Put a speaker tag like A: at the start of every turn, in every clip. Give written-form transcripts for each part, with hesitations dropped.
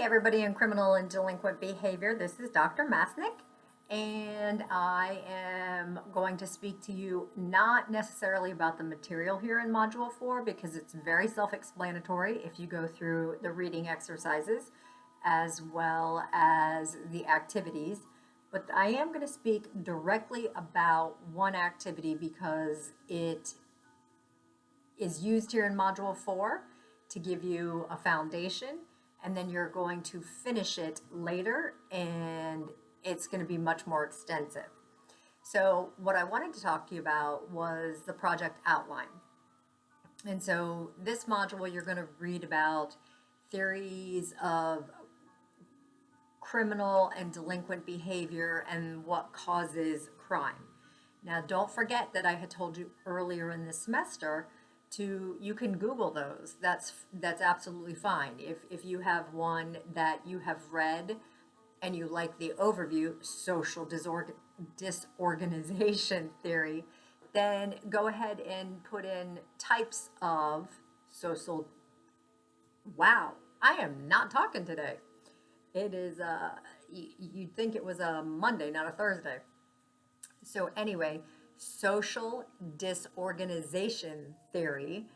A: everybody in criminal and delinquent behavior. This is Dr. Masnick, and I am going to speak to you not necessarily about the material here in Module 4 because it's very self-explanatory if you go through the reading exercises as well as the activities. But I am going to speak directly about one activity because it is used here in Module 4 to give you a foundation, and then you're going to finish it later, and it's going to be much more extensive. So what I wanted to talk to you about was the project outline. And so this module, you're going to read about theories of criminal and delinquent behavior and what causes crime. Now, don't forget that I had told you earlier in the semester you can Google those. That's absolutely fine. If you have one that you have read and you like the overview, social disorganization theory, then go ahead and put in types of social. Wow, I am not talking today. It is you'd think it was a Monday, not a Thursday. So anyway, social disorganization theory,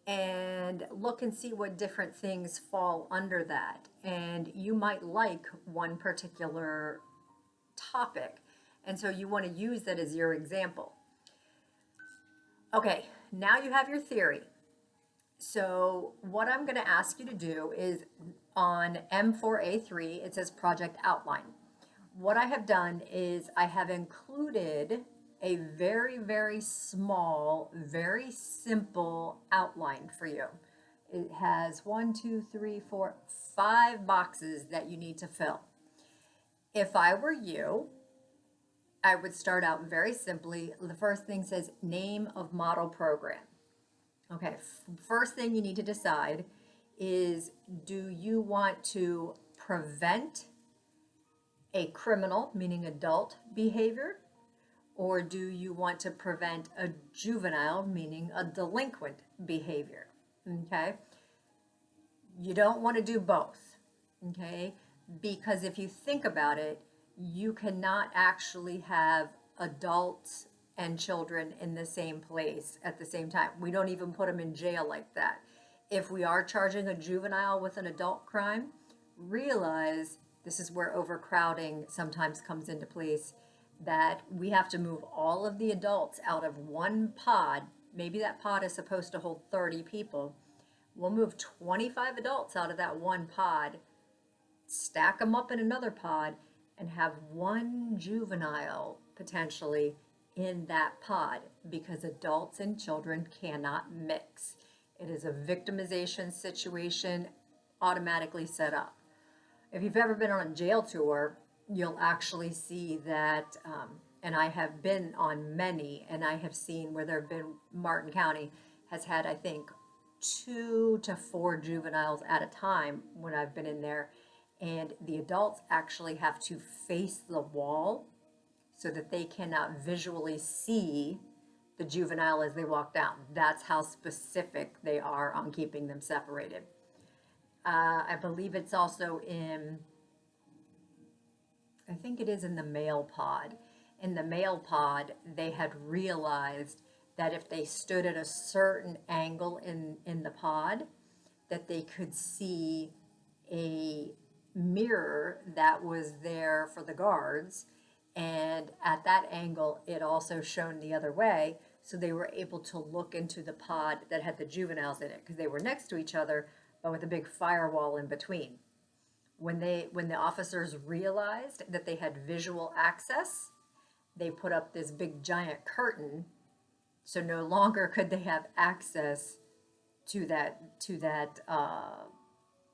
A: and look and see what different things fall under that. And you might like one particular topic, and so you want to use that as your example. Okay, now you have your theory. So what I'm going to ask you to do is on M4A3, it says project outline. What I have done is I have included a very, very small, very simple outline for you. It has 5 boxes that you need to fill. If I were you, I would start out very simply. The first thing says name of model program. Okay, first thing you need to decide is, do you want to prevent a criminal, meaning adult behavior, or do you want to prevent a juvenile, meaning a delinquent behavior? Okay, you don't want to do both, okay, because if you think about it, you cannot actually have adults and children in the same place at the same time. We don't even put them in jail like that. If we are charging a juvenile with an adult crime, realize this is where overcrowding sometimes comes into place, that we have to move all of the adults out of one pod. Maybe that pod is supposed to hold 30 people. We'll move 25 adults out of that one pod, stack them up in another pod, and have one juvenile potentially in that pod, because adults and children cannot mix. It is a victimization situation automatically set up. If you've ever been on a jail tour, you'll actually see that, and I have been on many, and I have seen where there have been, Martin County has had, I think, 2 to 4 juveniles at a time when I've been in there, and the adults actually have to face the wall so that they cannot visually see the juvenile as they walk down. That's how specific they are on keeping them separated. I believe it's also I think it is in the male pod. In the male pod, they had realized that if they stood at a certain angle in the pod, that they could see a mirror that was there for the guards, and at that angle it also shone the other way, so they were able to look into the pod that had the juveniles in it, because they were next to each other but with a big firewall in between. When the officers realized that they had visual access, they put up this big giant curtain, so no longer could they have access to that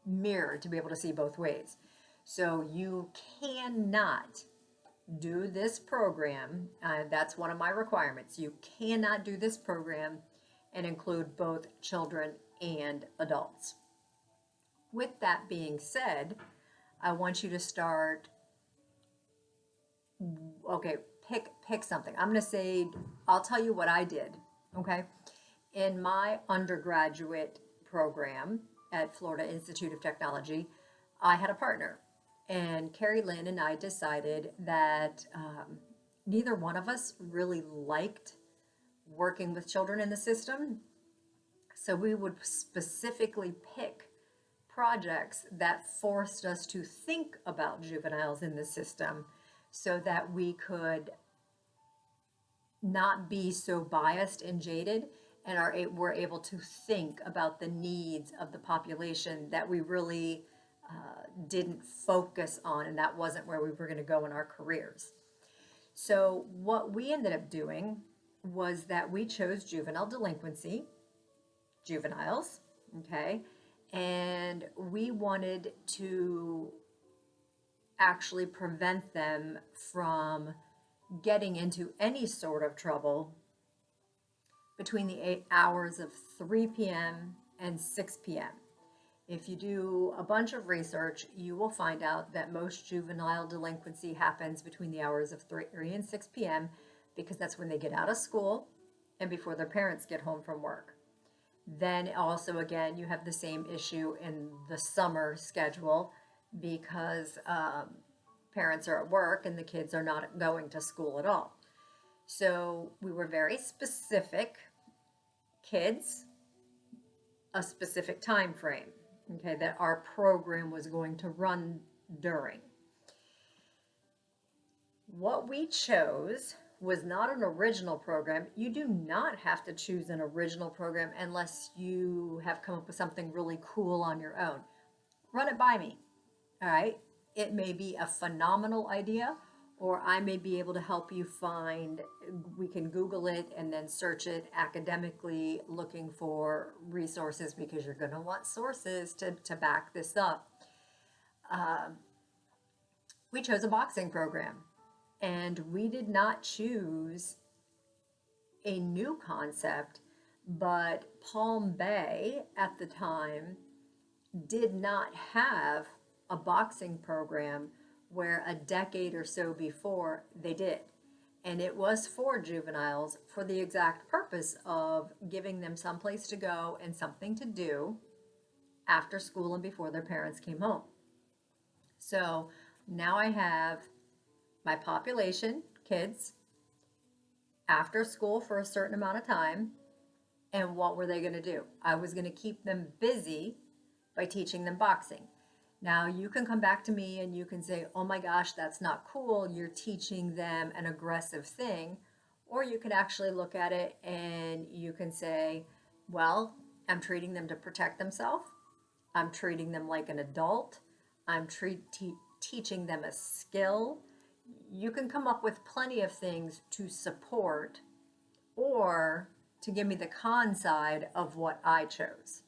A: mirror to be able to see both ways. So you cannot do this program. That's one of my requirements. You cannot do this program and include both children and adults. With that being said, I want you to start. Okay, pick something. I'm going to say, I'll tell you what I did. Okay, in my undergraduate program at Florida Institute of Technology, I had a partner, and Carrie Lynn and I decided that neither one of us really liked working with children in the system. So we would specifically pick projects that forced us to think about juveniles in the system so that we could not be so biased and jaded and were able to think about the needs of the population that we really didn't focus on, and that wasn't where we were going to go in our careers. So what we ended up doing was that we chose juvenile delinquency, juveniles, okay, and we wanted to actually prevent them from getting into any sort of trouble between the 8 hours of 3 p.m. and 6 p.m. If you do a bunch of research, you will find out that most juvenile delinquency happens between the hours of 3 and 6 p.m. because that's when they get out of school and before their parents get home from work. Then also, again, you have the same issue in the summer schedule because parents are at work and the kids are not going to school at all. So we were very specific, kids, a specific time frame, okay, that our program was going to run during. What we chose was not an original program. You do not have to choose an original program unless you have come up with something really cool on your own. Run it by me, all right? It may be a phenomenal idea, or I may be able to help you find, we can Google it and then search it academically looking for resources because you're going to want sources to back this up. We chose a boxing program, and we did not choose a new concept, but Palm Bay at the time did not have a boxing program where a decade or so before they did. And it was for juveniles for the exact purpose of giving them someplace to go and something to do after school and before their parents came home. So now I have my population, kids, after school for a certain amount of time. And what were they going to do? I was going to keep them busy by teaching them boxing. Now you can come back to me and you can say, oh my gosh, that's not cool. You're teaching them an aggressive thing. Or you can actually look at it and you can say, well, I'm treating them to protect themselves. I'm treating them like an adult. I'm teaching them a skill. You can come up with plenty of things to support or to give me the con side of what I chose.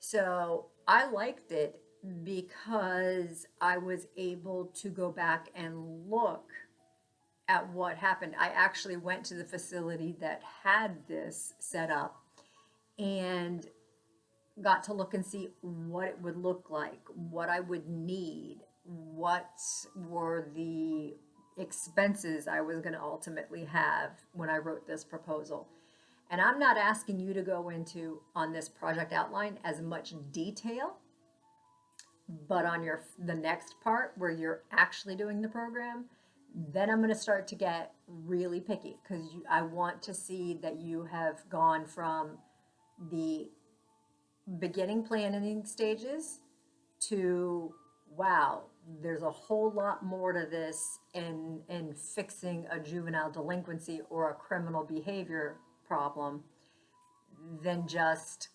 A: So I liked it because I was able to go back and look at what happened. I actually went to the facility that had this set up and got to look and see what it would look like, what I would need, what were the expenses I was going to ultimately have when I wrote this proposal. And I'm not asking you to go into, on this project outline, as much detail, but on the next part where you're actually doing the program, then I'm going to start to get really picky because I want to see that you have gone from the beginning planning stages to, wow, there's a whole lot more to this in fixing a juvenile delinquency or a criminal behavior problem than just,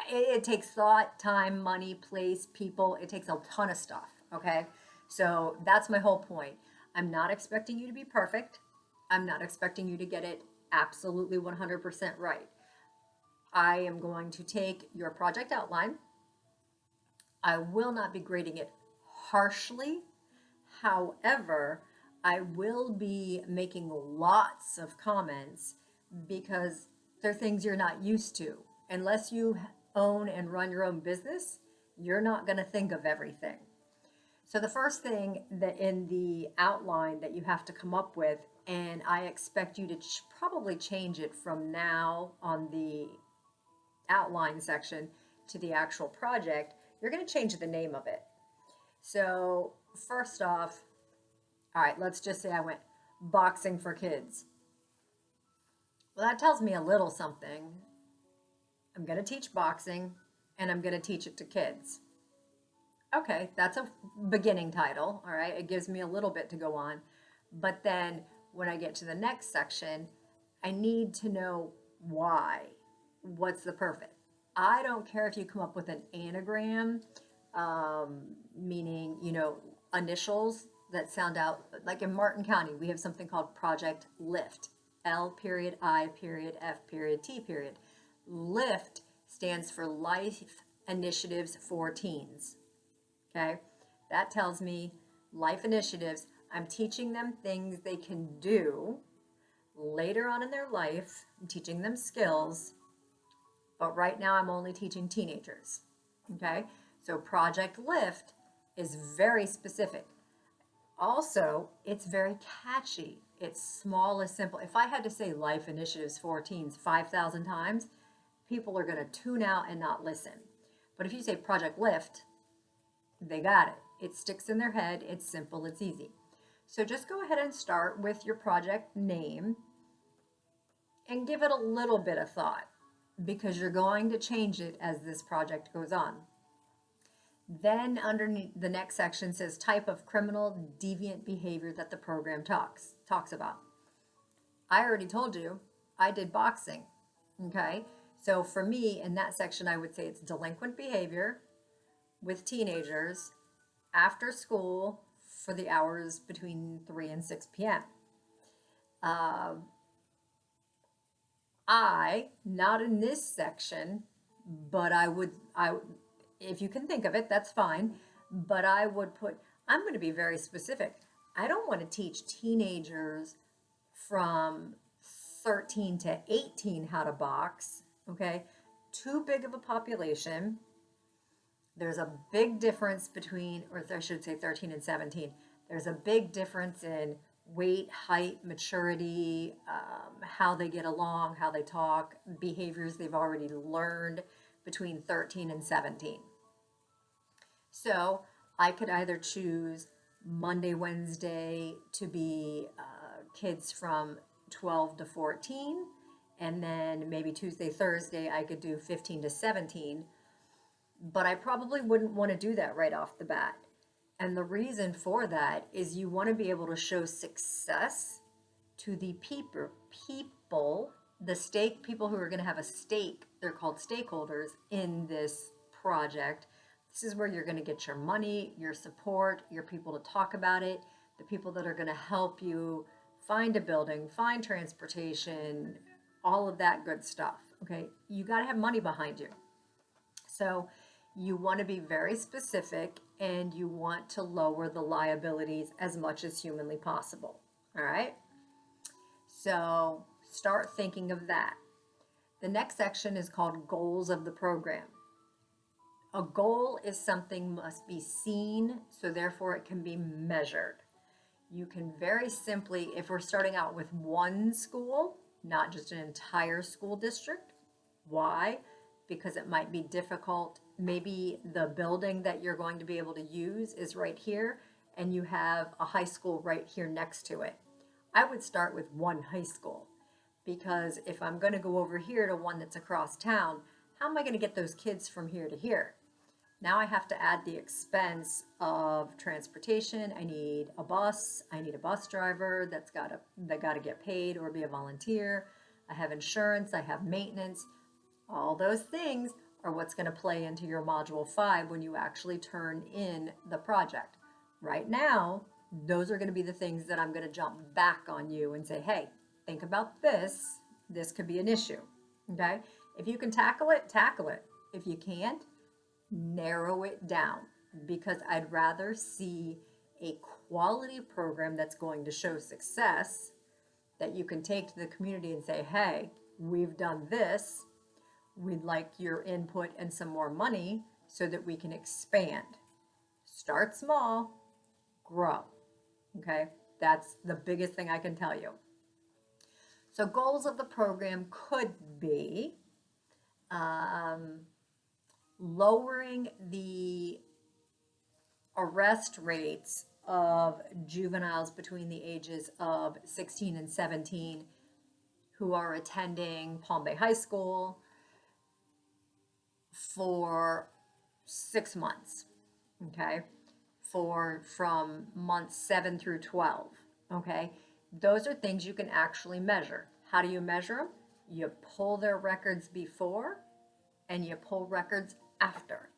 A: it takes thought, time, money, place, people. It takes a ton of stuff, okay? So that's my whole point. I'm not expecting you to be perfect. I'm not expecting you to get it absolutely 100% right. I am going to take your project outline. I will not be grading it harshly. However, I will be making lots of comments because they're things you're not used to. Unless you own and run your own business, you're not going to think of everything. So the first thing that in the outline that you have to come up with, and I expect you to probably change it from now on the outline section to the actual project, you're going to change the name of it. So first off, all right, let's just say I went boxing for kids. Well, that tells me a little something. I'm going to teach boxing and I'm going to teach it to kids. Okay, that's a beginning title, all right? It gives me a little bit to go on. But then when I get to the next section, I need to know why. What's the purpose? I don't care if you come up with an anagram, meaning, initials that sound out, like in Martin County, we have something called Project Lift. L period, I period, F period, T period. LIFT stands for Life Initiatives for Teens. Okay, that tells me life initiatives. I'm teaching them things they can do later on in their life. I'm teaching them skills, but right now I'm only teaching teenagers. Okay, so Project Lift is very specific. Also, it's very catchy. It's small and simple. If I had to say life initiatives for teens 5,000 times, people are going to tune out and not listen. But if you say Project Lift, they got it. It sticks in their head. It's simple. It's easy. So just go ahead and start with your project name and give it a little bit of thought, because you're going to change it as this project goes on. Then underneath, the next section says type of criminal deviant behavior that the program talks about. I already told you I did boxing. Okay, so for me in that section I would say it's delinquent behavior with teenagers after school for the hours between 3 and 6 p.m. Not in this section, but I if you can think of it, that's fine. But I'm going to be very specific. I don't want to teach teenagers from 13 to 18 how to box, okay? Too big of a population. There's a big difference between, or I should say 13 and 17. There's a big difference in weight, height, maturity, how they get along, how they talk, behaviors they've already learned between 13 and 17. So I could either choose Monday, Wednesday to be kids from 12 to 14, and then maybe Tuesday, Thursday, I could do 15 to 17. But I probably wouldn't want to do that right off the bat. And the reason for that is you want to be able to show success to the people, people who are going to have a stake, they're called stakeholders in this project. This is where you're going to get your money, your support, your people to talk about it, the people that are going to help you find a building, find transportation, all of that good stuff. Okay, you got to have money behind you. So you want to be very specific and you want to lower the liabilities as much as humanly possible. All right? So start thinking of that. The next section is called goals of the program. A goal is something must be seen, so therefore it can be measured. You can very simply, if we're starting out with one school, not just an entire school district. Why? Because it might be difficult. Maybe the building that you're going to be able to use is right here, and you have a high school right here next to it. I would start with one high school, because if I'm going to go over here to one that's across town, how am I going to get those kids from here to here? Now I have to add the expense of transportation. I need a bus. I need a bus driver that got to get paid or be a volunteer. I have insurance. I have maintenance. All those things are what's going to play into your Module 5 when you actually turn in the project. Right now, those are going to be the things that I'm going to jump back on you and say, hey, think about this. This could be an issue. Okay? If you can tackle it, tackle it. If you can't, narrow it down, because I'd rather see a quality program that's going to show success that you can take to the community and say, hey, we've done this. We'd like your input and some more money so that we can expand. Start small, grow. Okay, that's the biggest thing I can tell you. So goals of the program could be lowering the arrest rates of juveniles between the ages of 16 and 17 who are attending Palm Bay High School for 6 months, okay? From months 7 through 12, okay? Those are things you can actually measure. How do you measure them? You pull their records before and you pull records after.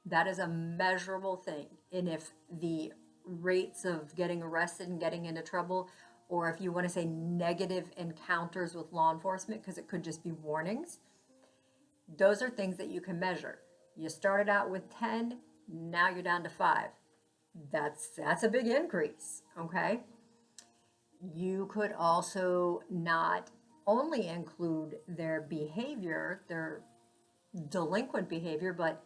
A: That is a measurable thing. And if the rates of getting arrested and getting into trouble, or if you want to say negative encounters with law enforcement, because it could just be warnings, those are things that you can measure. You started out with 10, now you're down to 5. That's a big increase, okay? You could also not only include their behavior, their delinquent behavior, but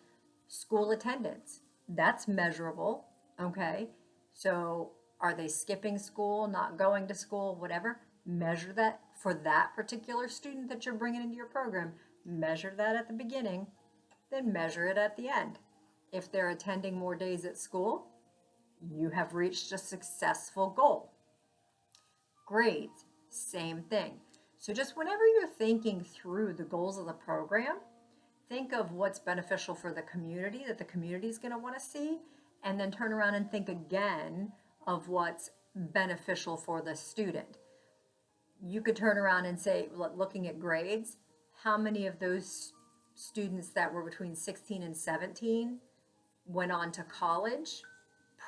A: school attendance. That's measurable, okay? So are they skipping school, not going to school, whatever? Measure that for that particular student that you're bringing into your program. Measure that at the beginning, then measure it at the end. If they're attending more days at school, you have reached a successful goal. Grades, same thing. So just whenever you're thinking through the goals of the program, think of what's beneficial for the community that the community is going to want to see, and then turn around and think again of what's beneficial for the student. You could turn around and say, looking at grades, how many of those students that were between 16 and 17 went on to college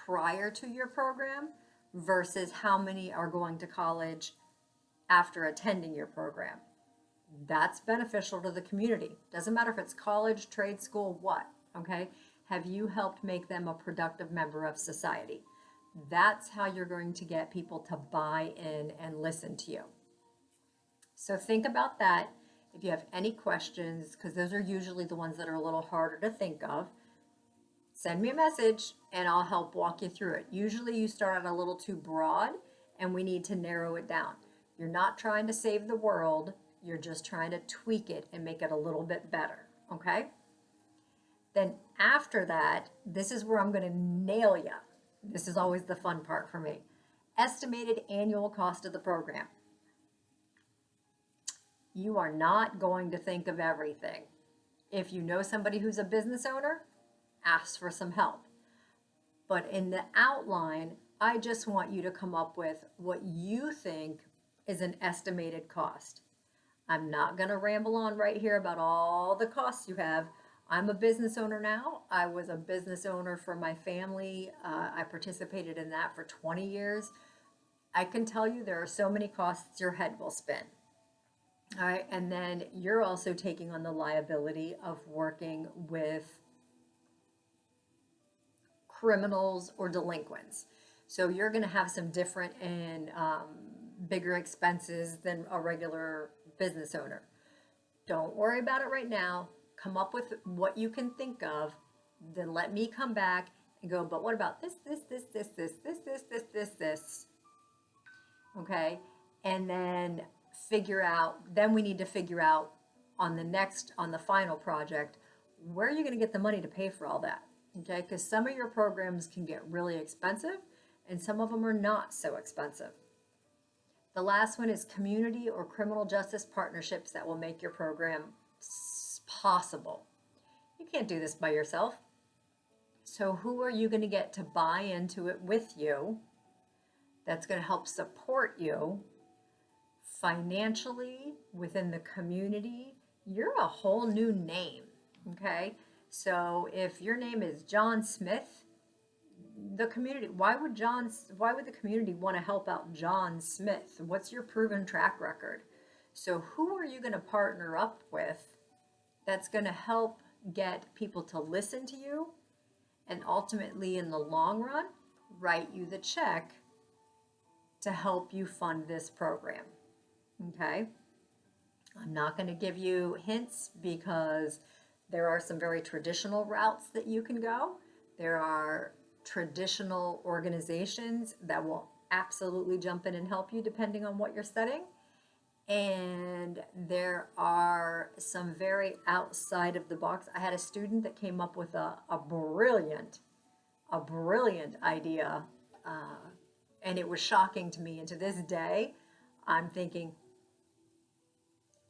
A: prior to your program versus how many are going to college after attending your program. That's beneficial to the community. Doesn't matter if it's college, trade school, what, okay? Have you helped make them a productive member of society? That's how you're going to get people to buy in and listen to you. So think about that. If you have any questions, because those are usually the ones that are a little harder to think of, send me a message and I'll help walk you through it. Usually you start out a little too broad and we need to narrow it down. You're not trying to save the world. You're just trying to tweak it and make it a little bit better, okay? Then after that, this is where I'm going to nail you. This is always the fun part for me. Estimated annual cost of the program. You are not going to think of everything. If you know somebody who's a business owner, ask for some help. But in the outline, I just want you to come up with what you think is an estimated cost. I'm not going to ramble on right here about all the costs you have. I'm a business owner now. I was a business owner for my family. I participated in that for 20 years. I can tell you there are so many costs your head will spin. All right, and then you're also taking on the liability of working with criminals or delinquents. So you're going to have some different and bigger expenses than a regular business owner. Don't worry about it right now. Come up with what you can think of. Then let me come back and go, but what about this. Okay? And then we need to figure out on the final project, where are you going to get the money to pay for all that? Okay? Because some of your programs can get really expensive and some of them are not so expensive. The last one is community or criminal justice partnerships that will make your program possible. You can't do this by yourself. So who are you going to get to buy into it with you that's going to help support you financially within the community? You're a whole new name, okay? So if your name is John Smith, the community, why would the community want to help out John Smith? What's your proven track record? So who are you going to partner up with that's going to help get people to listen to you and ultimately in the long run write you the check to help you fund this program? Okay? I'm not going to give you hints because there are some very traditional routes that you can go. There are traditional organizations that will absolutely jump in and help you depending on what you're studying. And there are some very outside of the box. I had a student that came up with a brilliant idea, and it was shocking to me. And to this day, I'm thinking,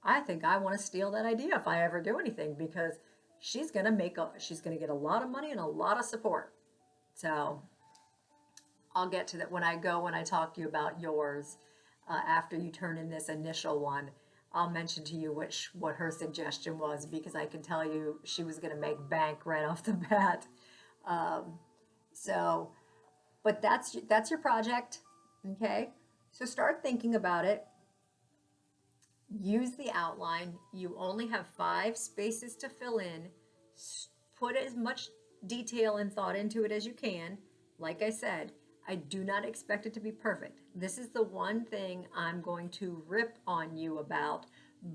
A: I think I want to steal that idea if I ever do anything, because she's gonna get a lot of money and a lot of support. So I'll get to that when I talk to you about yours. After you turn in this initial one, I'll mention to you what her suggestion was, because I can tell you she was going to make bank right off the bat. So, but that's your project, okay? So start thinking about it. Use the outline. You only have 5 spaces to fill in. Put as much detail and thought into it as you can. Like I said, I do not expect it to be perfect. This is the one thing I'm going to rip on you about,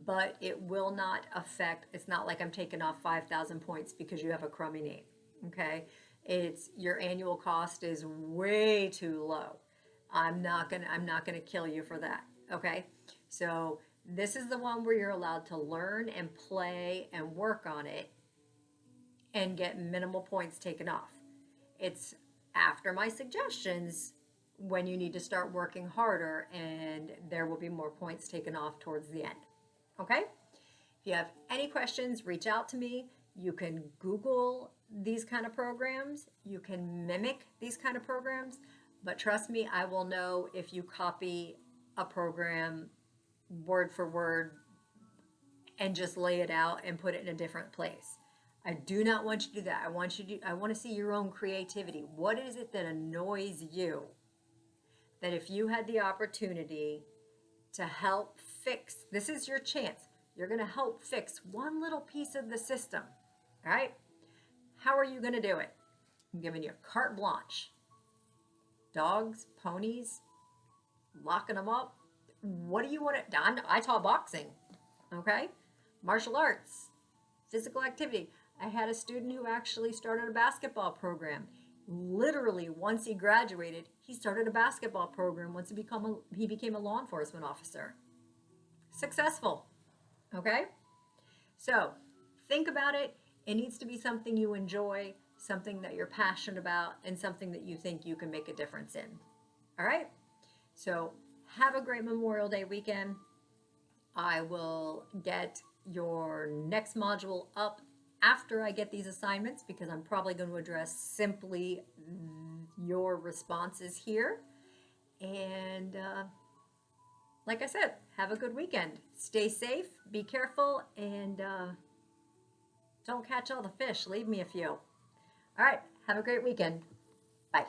A: but it will not affect, it's not like I'm taking off 5,000 points because you have a crummy name, okay? Your annual cost is way too low. I'm not gonna kill you for that, okay? So this is the one where you're allowed to learn and play and work on it and get minimal points taken off. It's after my suggestions when you need to start working harder, and there will be more points taken off towards the end. Okay? If you have any questions, reach out to me. You can Google these kind of programs. You can mimic these kind of programs. But trust me, I will know if you copy a program word for word and just lay it out and put it in a different place. I do not want you to do that. I want to see your own creativity. What is it that annoys you? That if you had the opportunity to help fix, this is your chance. You're going to help fix one little piece of the system. All right? How are you going to do it? I'm giving you carte blanche. Dogs, ponies, locking them up. What do you want to? I taught boxing. Okay? Martial arts, physical activity. I had a student who actually started a basketball program. Literally, once he graduated, he started a basketball program once he became a law enforcement officer. Successful. Okay? So, think about it. It needs to be something you enjoy, something that you're passionate about, and something that you think you can make a difference in. All right? So, have a great Memorial Day weekend. I will get your next module up after I get these assignments, because I'm probably going to address simply your responses here. And like I said, have a good weekend. Stay safe, be careful, and don't catch all the fish. Leave me a few. All right, have a great weekend. Bye.